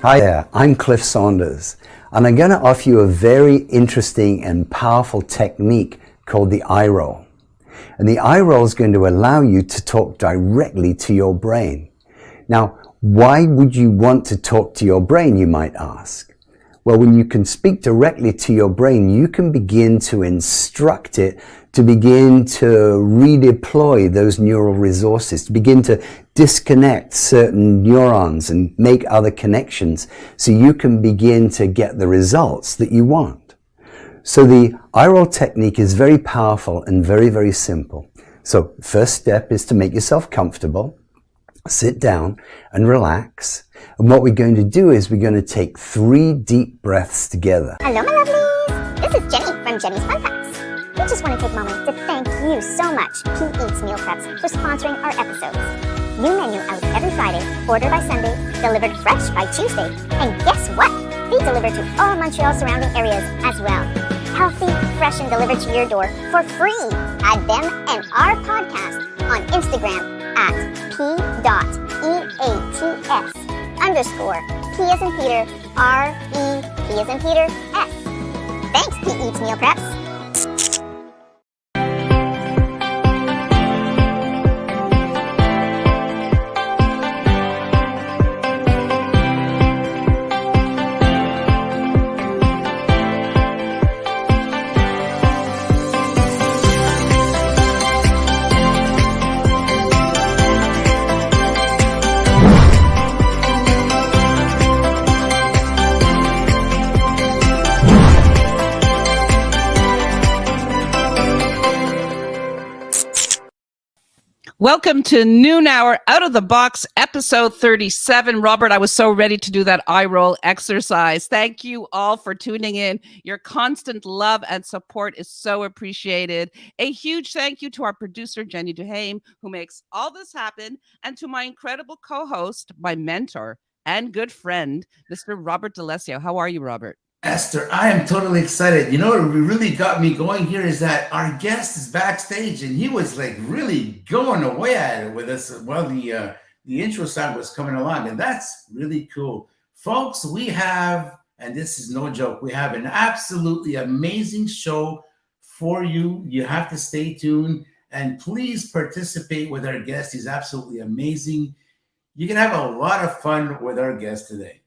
Hi there, I'm Cliff Saunders, and I'm going to offer you a very interesting and powerful technique called the eye roll. And the eye roll is going to allow you to talk directly to your brain. Now, why would you want to talk to your brain, you might ask? Well, when you can speak directly to your brain, you can begin to instruct it to begin to redeploy those neural resources, to begin to disconnect certain neurons and make other connections so you can begin to get the results that you want. So the eye roll technique is very powerful and very, very simple. So first step is to make yourself comfortable. Sit down and relax. And what we're going to do is we're going to take 3 deep breaths together. Hello, my lovelies. This is Jenny from Jenny's Fun Facts. We just want to take a moment to thank you so much, P Eats Meal Preps, for sponsoring our episodes. New menu out every Friday, ordered by Sunday, delivered fresh by Tuesday. And guess what? They deliver to all Montreal surrounding areas as well. Healthy, fresh, and delivered to your door for free. Add them and our podcast on Instagram at p.eats_P as in Peter, R-E-P as in Peter, S. Thanks, P Eats Meal Preps. Welcome to Noon Hour Out of the Box, episode 37. Robert, I was so ready to do that eye roll exercise. Thank you all for tuning in. Your constant love and support is so appreciated. A huge thank you to our producer, Jenny Duhame, who makes all this happen, and to my incredible co-host, my mentor and good friend, Mr. Robert D'Alessio. How are you, Robert? Esther, I am totally excited. You know what really got me going here is that our guest is backstage and he was like really going away at it with us while the intro song was coming along, and that's really cool. Folks, we have, and this is no joke, we have an absolutely amazing show for you. You have to stay tuned and please participate with our guest. He's absolutely amazing. You can have a lot of fun with our guest today.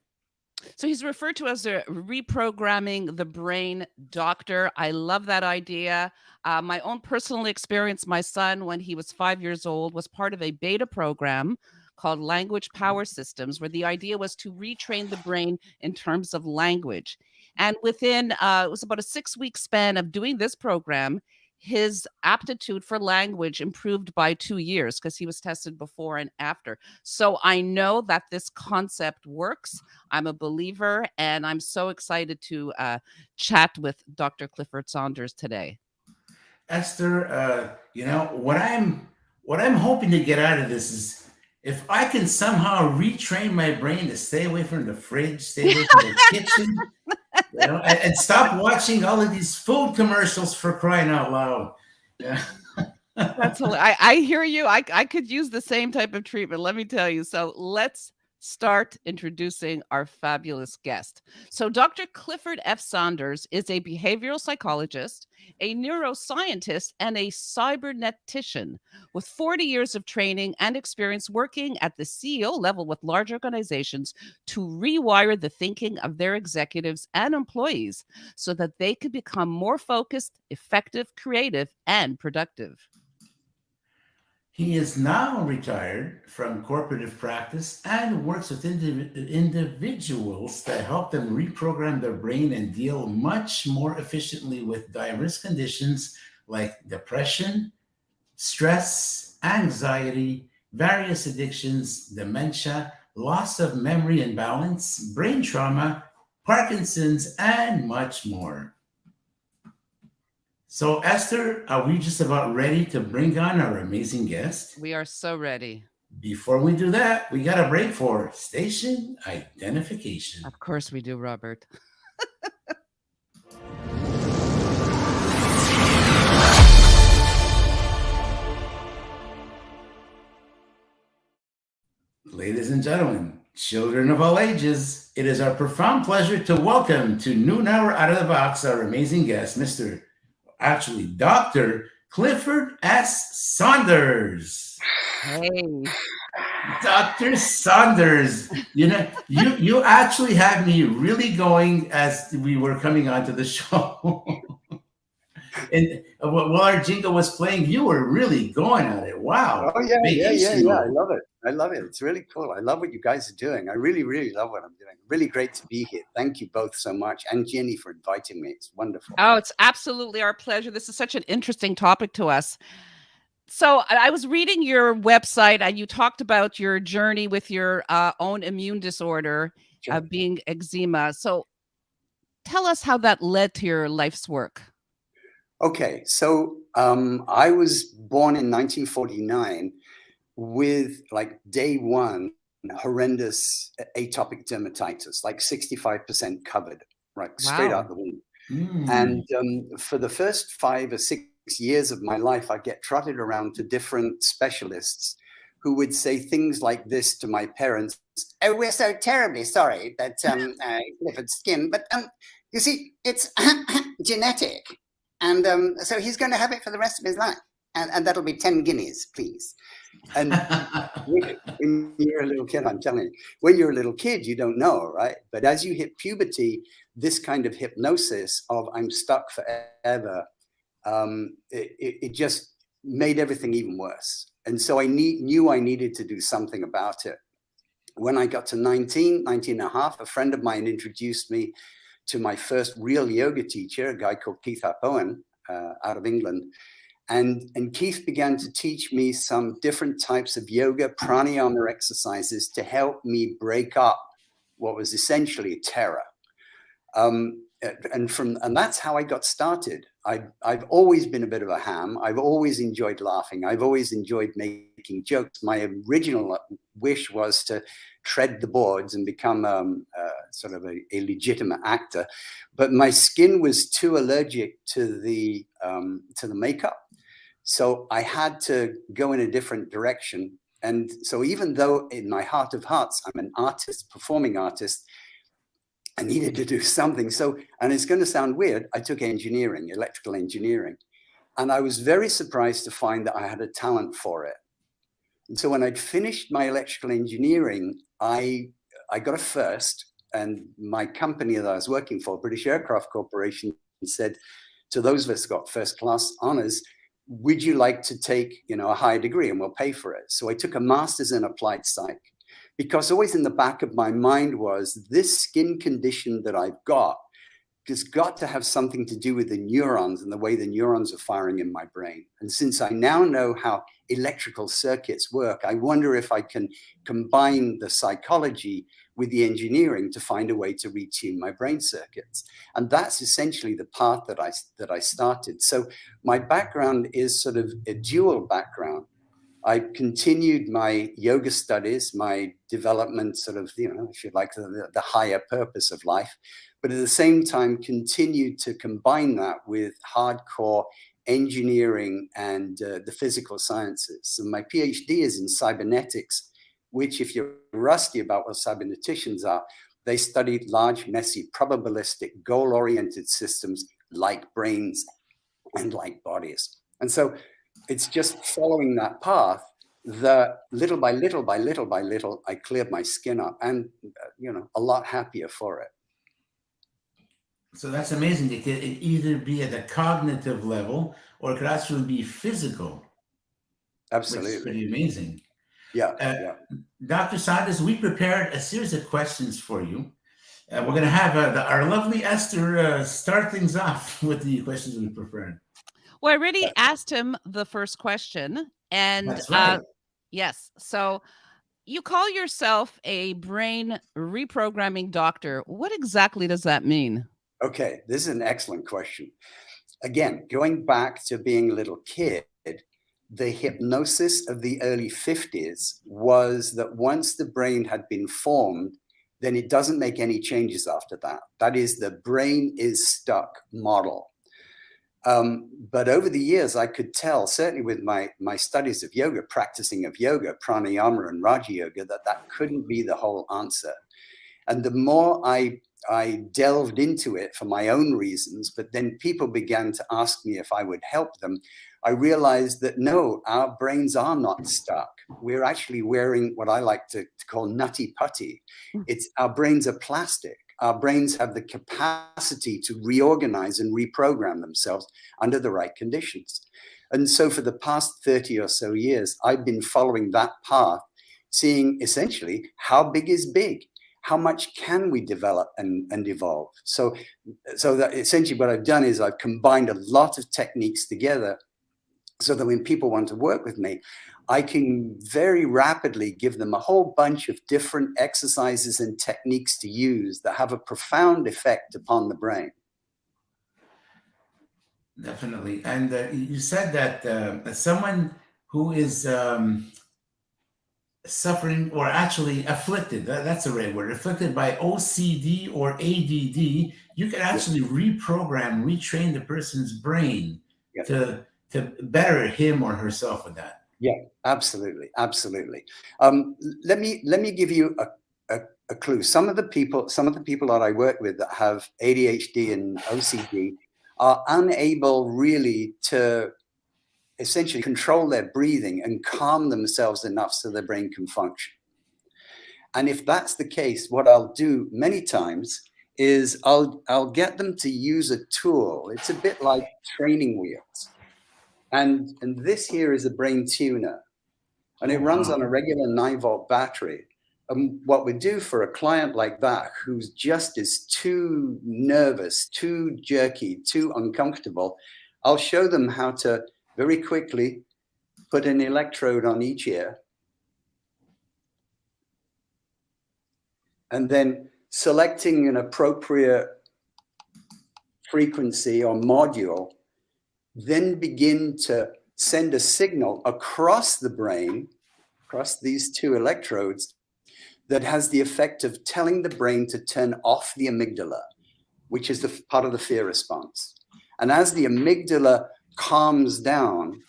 So he's referred to as the reprogramming the brain doctor. I love that idea. My own personal experience, my son, when he was 5 years old, was part of a beta program called Language Power Systems, where the idea was to retrain the brain in terms of language. And within, it was about a 6-week span of doing this program, his aptitude for language improved by 2 years because he was tested before and after. So I know that this concept works. I'm a believer, and I'm so excited to chat with Dr. Clifford Saunders today. Esther, you know, what I'm hoping to get out of this is if I can somehow retrain my brain to stay away from the fridge, stay away from the kitchen, you know, and stop watching all of these food commercials, for crying out loud. Yeah. That's hilarious. I hear you. I could use the same type of treatment, let me tell you. So let's start introducing our fabulous guest. So Dr. Clifford F Saunders is a behavioral psychologist, a neuroscientist, and a cybernetician with 40 years of training and experience working at the CEO level with large organizations to rewire the thinking of their executives and employees so that they could become more focused, effective, creative, and productive. He is now retired from corporative practice and works with individuals to help them reprogram their brain and deal much more efficiently with diverse conditions like depression, stress, anxiety, various addictions, dementia, loss of memory and balance, brain trauma, Parkinson's, and much more. So, Esther, are we just about ready to bring on our amazing guest? We are so ready. Before we do that, we got a break for station identification. Of course we do, Robert. Ladies and gentlemen, Children of all ages, it is our profound pleasure to welcome to Noon Hour Out of the Box our amazing guest, Dr. Clifford S Saunders. Hey. Dr. Saunders, you actually had me really going as we were coming onto the show. And while our jingle was playing, you were really going at it. Wow. Oh, yeah. I love it. It's really cool. I love what you guys are doing. I really, really love what I'm doing. Really great to be here. Thank you both so much. And Jenny for inviting me. It's wonderful. Oh, it's absolutely our pleasure. This is such an interesting topic to us. So I was reading your website and you talked about your journey with your own immune disorder, Sure. Being eczema. So tell us how that led to your life's work. Okay, so I was born in 1949 with, like, day one, horrendous atopic dermatitis, like 65% covered, right, straight Wow. out the womb. And for the first 5 or 6 years of my life, I'd get trotted around to different specialists who would say things like this to my parents: "Oh, we're so terribly sorry that Clifford's skin, but you see, it's genetic. And so he's going to have it for the rest of his life. And that'll be 10 guineas, please." And when you're a little kid, I'm telling you, when you're a little kid, you don't know, right? But as you hit puberty, this kind of hypnosis of "I'm stuck forever," it just made everything even worse. And so I knew I needed to do something about it. When I got to 19 and a half, a friend of mine introduced me to my first real yoga teacher, a guy called Keith Owen, out of England. And Keith began to teach me some different types of yoga, pranayama exercises to help me break up what was essentially terror. And that's how I got started. I've always been a bit of a ham. I've always enjoyed laughing. I've always enjoyed making jokes. My original wish was to tread the boards and become sort of a legitimate actor, but my skin was too allergic to the makeup, so I had to go in a different direction. And so even though in my heart of hearts I'm an artist, performing artist, I needed to do something. So, and it's going to sound weird, I took engineering, electrical engineering, and I was very surprised to find that I had a talent for it. And so when I'd finished my electrical engineering, I got a first, and my company that I was working for, British Aircraft Corporation, said to those of us who got first class honors, "Would you like to take, a higher degree, and we'll pay for it?" So I took a master's in applied psych, because always in the back of my mind was this skin condition that I've got has got to have something to do with the neurons and the way the neurons are firing in my brain. And since I now know how electrical circuits work, I wonder if I can combine the psychology with the engineering to find a way to retune my brain circuits. And that's essentially the path that I started. So my background is sort of a dual background. I continued my yoga studies, my development sort of, if you like, the higher purpose of life, but at the same time continued to combine that with hardcore engineering and the physical sciences. So my PhD is in cybernetics, which, if you're rusty about what cyberneticians are, they study large, messy, probabilistic, goal-oriented systems like brains and like bodies. And so it's just following that path that little by little by little by little, I cleared my skin up, and a lot happier for it. So that's amazing. It could either be at a cognitive level or it could actually be physical. Absolutely. Which is pretty amazing. Yeah. Dr. Saunders, we prepared a series of questions for you. We're going to have our lovely Esther start things off with the questions we prepared. Well, I already asked him the first question. And that's right. Yes. So you call yourself a brain reprogramming doctor. What exactly does that mean? Okay, this is an excellent question. Again, going back to being a little kid, the hypnosis of the early 50s was that once the brain had been formed, then it doesn't make any changes after that. That is the brain is stuck model. But over the years, I could tell, certainly with my studies of yoga, practicing of yoga, pranayama and Raja Yoga, that couldn't be the whole answer. And the more I delved into it for my own reasons, but then people began to ask me if I would help them, I realized that no, our brains are not stuck. We're actually wearing what I like to call nutty putty. It's our brains are plastic. Our brains have the capacity to reorganize and reprogram themselves under the right conditions. And so for the past 30 or so years, I've been following that path, seeing essentially how big is big. How much can we develop and evolve? So that essentially what I've done is I've combined a lot of techniques together so that when people want to work with me, I can very rapidly give them a whole bunch of different exercises and techniques to use that have a profound effect upon the brain. Definitely. And you said that someone who is suffering or actually afflicted, that's the right word, afflicted by OCD or ADD, you can actually reprogram, retrain the person's brain to better him or herself with that. Yeah, absolutely, absolutely. Let me give you a clue. Some of the people that I work with that have ADHD and OCD are unable really to essentially control their breathing and calm themselves enough so their brain can function. And if that's the case, what I'll do many times is I'll get them to use a tool. It's a bit like training wheels. And this here is a brain tuner. And it runs on a regular 9-volt battery. And what we do for a client like that, who's just is too nervous, too jerky, too uncomfortable, I'll show them how to very quickly put an electrode on each ear. And then selecting an appropriate frequency or module, then begin to send a signal across the brain, across these two electrodes, that has the effect of telling the brain to turn off the amygdala, which is the part of the fear response. And as the amygdala calms down,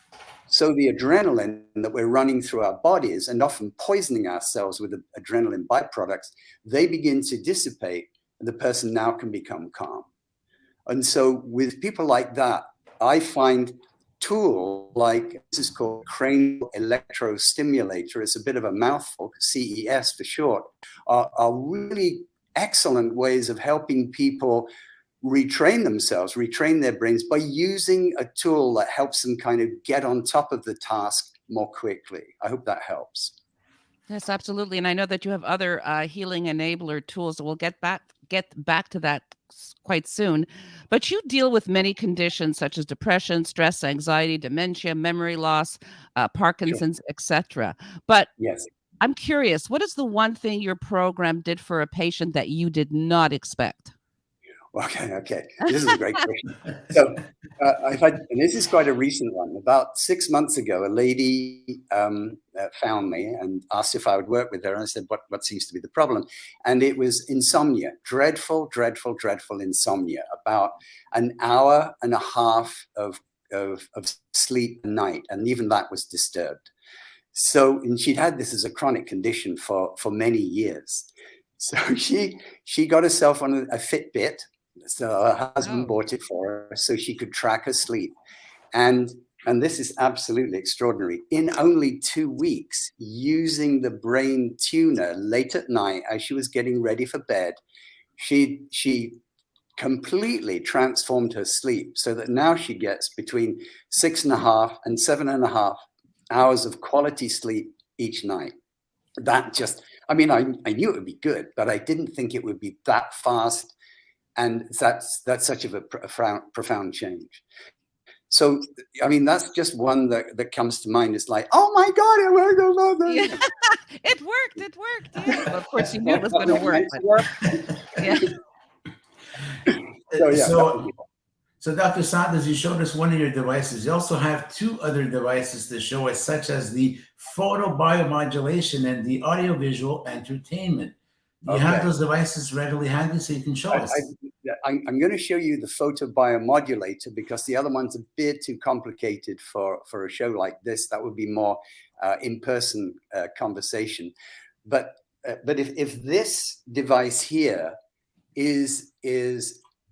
so the adrenaline that we're running through our bodies and often poisoning ourselves with adrenaline byproducts, they begin to dissipate and the person now can become calm. And so with people like that, I find tool like this is called cranial electrostimulator. It's a bit of a mouthful, CES for short, are really excellent ways of helping people retrain themselves, retrain their brains by using a tool that helps them kind of get on top of the task more quickly. I hope that helps. Yes, absolutely. And I know that you have other healing enabler tools. We'll get back to that quite soon. But you deal with many conditions such as depression, stress, anxiety, dementia, memory loss, Parkinson's, etc. But yes, I'm curious, what is the one thing your program did for a patient that you did not expect? Okay. This is a great question. So and this is quite a recent one. About 6 months ago, a lady found me and asked if I would work with her. And I said, what seems to be the problem? And it was insomnia, dreadful insomnia, about an hour and a half of sleep a night. And even that was disturbed. So, and she'd had this as a chronic condition for many years. So she got herself on a Fitbit. So her husband bought it for her so she could track her sleep. And this is absolutely extraordinary. In only 2 weeks, using the brain tuner late at night as she was getting ready for bed, she completely transformed her sleep so that now she gets between 6.5 and 7.5 hours of quality sleep each night. That just, I mean, I knew it would be good, but I didn't think it would be that fast. And that's such a profound change. So, I mean, that's just one that comes to mind. It's like, oh my God, it worked. Yeah. It worked. Yeah. Well, of course, you knew it was going to work. Yeah. So Dr. Saunders, you showed us one of your devices. You also have 2 other devices to show us, such as the photobiomodulation and the audiovisual entertainment. you have those devices readily handy so you can show us? I'm going to show you the Photobiomodulator because the other one's a bit too complicated for a show like this. That would be more in-person conversation. But if this device here is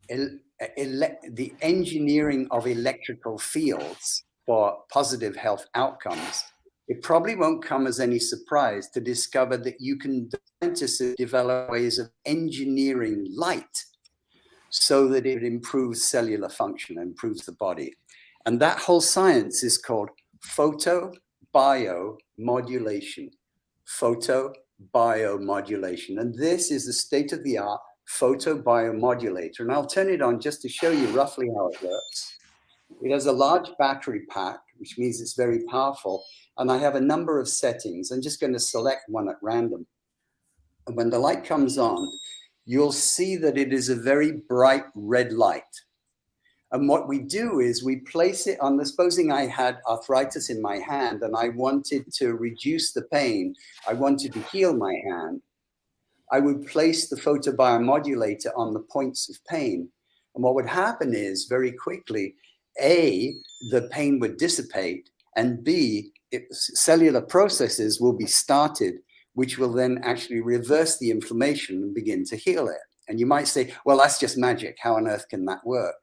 the engineering of electrical fields for positive health outcomes, it probably won't come as any surprise to discover that you can develop ways of engineering light so that it improves cellular function, improves the body. And that whole science is called photobiomodulation. Photobiomodulation. And this is the state-of-the-art photobiomodulator. And I'll turn it on just to show you roughly how it works. It has a large battery pack, which means it's very powerful. And I have a number of settings. I'm just going to select one at random. And when the light comes on, you'll see that it is a very bright red light. And what we do is we place it on supposing I had arthritis in my hand and I wanted to reduce the pain, I wanted to heal my hand, I would place the photobiomodulator on the points of pain. And what would happen is very quickly, A, the pain would dissipate, and B, cellular processes will be started, which will then actually reverse the inflammation and begin to heal it. And you might say, well, that's just magic. How on earth can that work?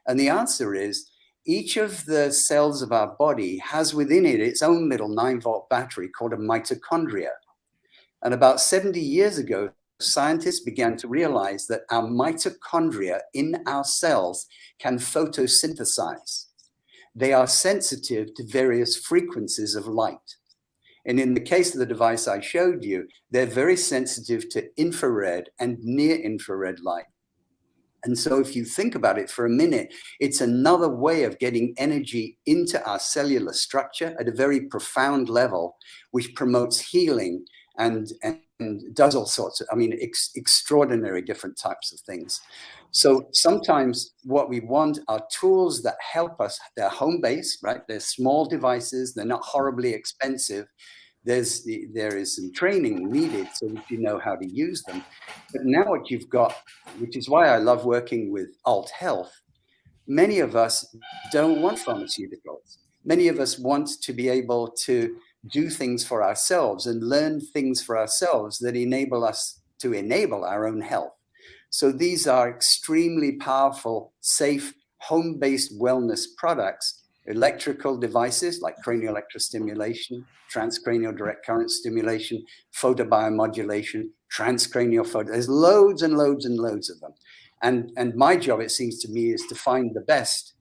And the answer is, each of the cells of our body has within it its own little 9-volt battery called a mitochondria. And about 70 years ago, scientists began to realize that our mitochondria in our cells can photosynthesize. They are sensitive to various frequencies of light. And in the case of the device I showed you, they're very sensitive to infrared and near-infrared light. And so if you think about it for a minute, it's another way of getting energy into our cellular structure at a very profound level, which promotes healing and does all sorts of, extraordinary different types of things. So sometimes what we want are tools that help us. They're home-based, right? They're small devices. They're not horribly expensive. There is some training needed so that you know how to use them. But now what you've got, which is why I love working with Alt Health, many of us don't want pharmaceuticals. Many of us want to be able to do things for ourselves and learn things for ourselves that enable us to enable our own health. So these are extremely powerful, safe, home-based wellness products, electrical devices like cranial electrostimulation, transcranial direct current stimulation, photobiomodulation, transcranial photo. There's loads and loads and loads of them. And my job, it seems to me, is to find the best,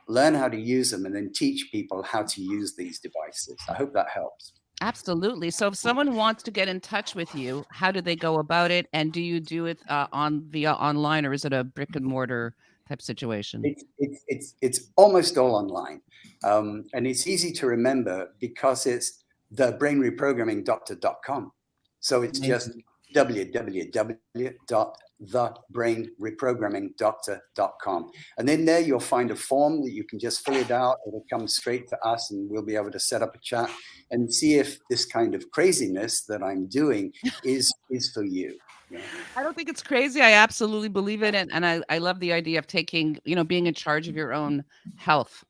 learn how to use them, and then teach people how to use these devices. I hope that helps. Absolutely. So if someone wants to get in touch with you, how do they go about it? And do you do it via online, or is it a brick and mortar type situation? It's almost all online. And it's easy to remember because it's thebrainreprogrammingdoctor.com. So it's just www.thebrainreprogrammingdoctor.com. And then there you'll find a form that you can just fill it out. It'll come straight to us and we'll be able to set up a chat and see if this kind of craziness that I'm doing is for you. Yeah. I don't think it's crazy. I absolutely believe it. And I love the idea of taking, being in charge of your own health.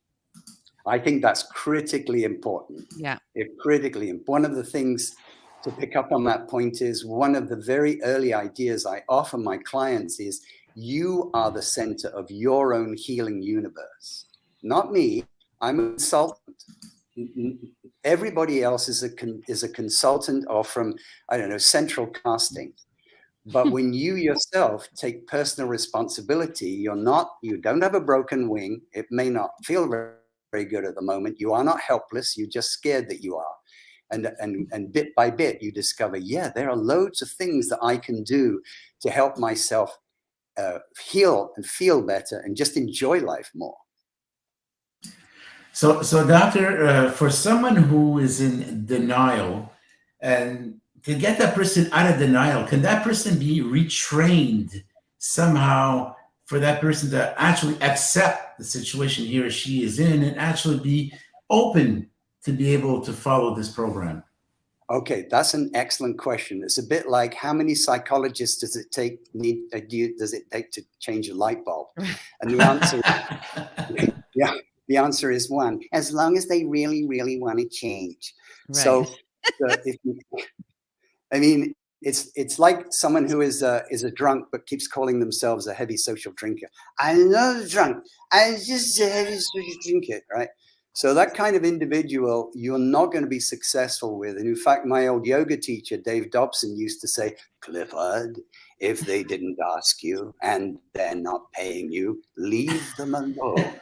I think that's critically important. Yeah. One of the things to pick up on that point is one of the very early ideas I offer my clients is you are the center of your own healing universe. Not me. I'm a consultant. Everybody else is a consultant or from, central casting. But when you yourself take personal responsibility, you don't have a broken wing. It may not feel very, very good at the moment. You are not helpless. You're just scared that you are. And bit by bit, you discover, there are loads of things that I can do to help myself heal and feel better and just enjoy life more. So doctor, for someone who is in denial, and to get that person out of denial, can that person be retrained somehow for that person to actually accept the situation he or she is in and actually be open to be able to follow this program? Okay, that's an excellent question. It's a bit like, how many psychologists does it take to change a light bulb? And the answer, yeah, the answer is one. As long as they really, really want to change. Right. So, I mean, it's like someone who is a drunk but keeps calling themselves a heavy social drinker. I'm not a drunk. I'm just a heavy social drinker, right? So that kind of individual, you're not going to be successful with. And in fact, my old yoga teacher, Dave Dobson, used to say, Clifford, if they didn't ask you and they're not paying you, leave them alone.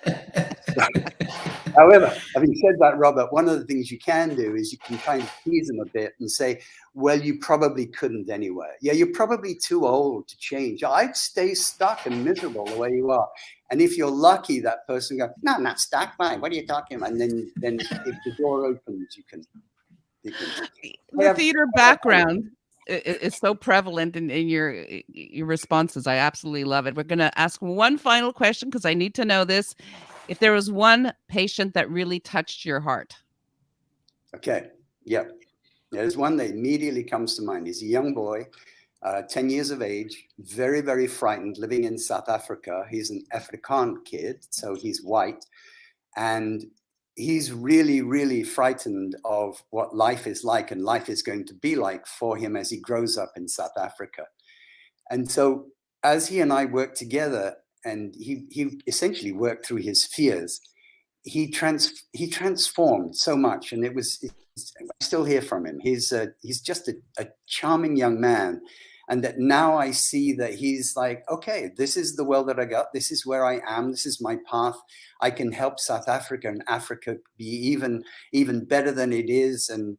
However, having said that, Robert, one of the things you can do is you can kind of tease them a bit and say, well, you probably couldn't anyway. Yeah, you're probably too old to change. I'd stay stuck and miserable the way you are. And if you're lucky, that person goes, no, I'm not stuck. Fine. What are you talking about? And then if the door opens, you can. The theater background is so prevalent in your responses. I absolutely love it. We're going to ask one final question because I need to know this. If there was one patient that really touched your heart. Okay. Yep. There's one that immediately comes to mind. He's a young boy, 10 years of age, very, very frightened, living in South Africa. He's an Afrikaans kid, so he's white. And he's really, really frightened of what life is like and life is going to be like for him as he grows up in South Africa. And so as he and I worked together, and he essentially worked through his fears, he transformed so much. And I still hear from him. He's just a charming young man. And that now I see that he's like, okay, this is the world that I got. This is where I am. This is my path. I can help South Africa and Africa be even better than it is. And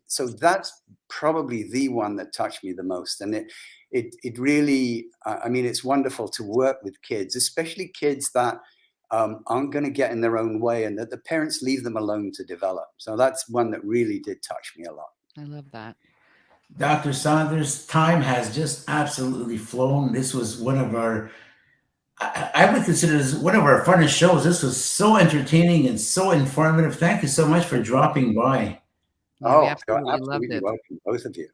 so that's probably the one that touched me the most. And it really, I mean, it's wonderful to work with kids, especially kids that aren't going to get in their own way and that the parents leave them alone to develop. So that's one that really did touch me a lot. I love that. Dr. Saunders, time has just absolutely flown. This was one of our, I would consider this one of our funnest shows. This was so entertaining and so informative. Thank you so much for dropping by. Oh, absolutely loved it. Welcome, both of you.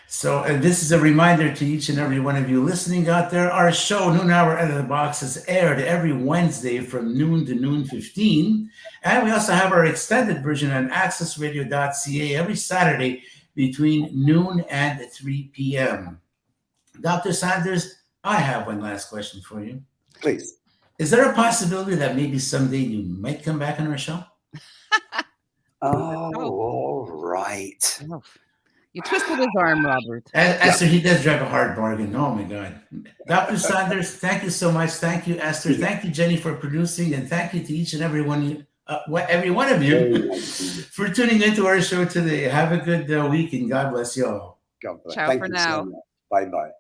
So this is a reminder to each and every one of you listening out there. Our show, Noon Hour Out of the Box, is aired every Wednesday from noon to noon 15. And we also have our extended version on accessradio.ca every Saturday between noon and 3 p.m. Dr. Saunders, I have one last question for you. Please. Is there a possibility that maybe someday you might come back on our show? Oh, all right. Oh. You twisted his arm, Robert. Esther, he does drive a hard bargain. Oh, my God. Dr. Saunders, thank you so much. Thank you, Esther. Thank you, Jenny, for producing. And thank you to each and every one of you for tuning into our show today. Have a good week, and God bless you all. God bless. Ciao Thank for you now. so much. Bye-bye.